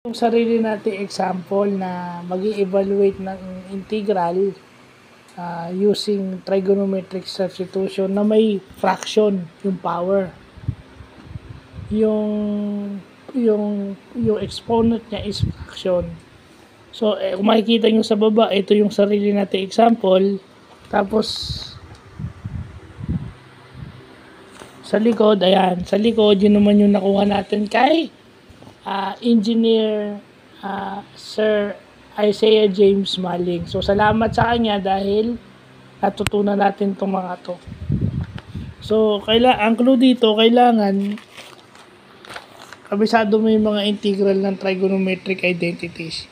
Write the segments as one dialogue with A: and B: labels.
A: Yung sarili nating example na mag-i-evaluate ng integral using trigonometric substitution na may fraction yung power. Yung exponent niya is fraction. So, kung makikita nyo sa baba, ito yung sarili nating example. Tapos, sa likod, ayan. Sa likod, yun naman yung nakuha natin kay Engineer Sir Isaiah James Maling. So, salamat sa kanya dahil natutunan natin itong mga to. So, ang clue dito, kailangan kabisado mo yung mga integral ng trigonometric identities.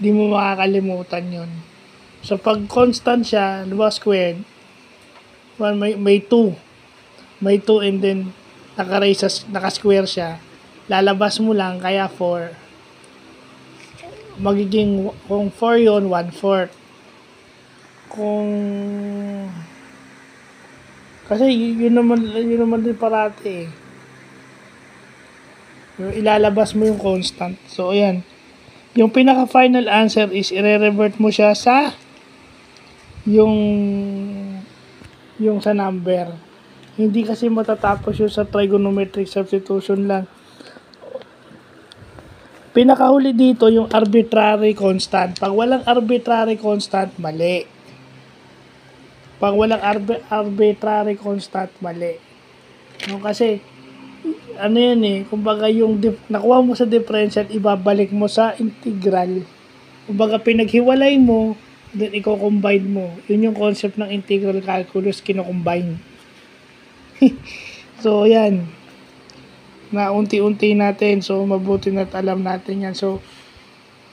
A: Hindi mo makakalimutan yun. So, pag constant siya, diba squared, may 2. May 2 and then naka-square siya. Lalabas mo lang, kaya 4. Magiging, kung 4 yun, 1/4. Kasi yun naman din parati eh. Ilalabas mo yung constant. So, ayan. Yung pinaka-final answer is i-revert mo siya sa yung sa number. Hindi kasi matatapos yung sa trigonometric substitution lang. Pinakahuli dito yung arbitrary constant. Pag walang arbitrary constant, mali. Pag walang arbitrary constant, mali. No, kasi ano yan eh, kumbaga yung nakuha mo sa differential, ibabalik mo sa integral. Kumbaga pinaghiwalay mo, then i-combine mo. Yun yung concept ng integral calculus, kino-combine. So, yan. Na unti-unti natin. So, mabuti na't alam natin yan. So,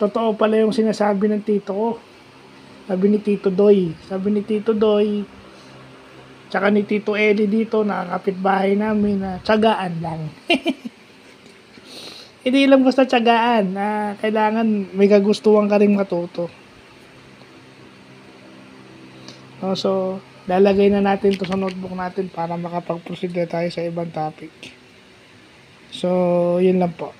A: totoo pala yung sinasabi ng tito ko. Sabi ni Tito Doy, tsaka ni Tito Eddie dito, nakakapitbahay namin na tiyagaan lang. Hindi lang basta tiyagaan, kailangan may kagustuhan ka rin matuto. So, lalagay na natin to sa notebook natin para makapag-proceed na tayo sa ibang topic. So, yun lang po.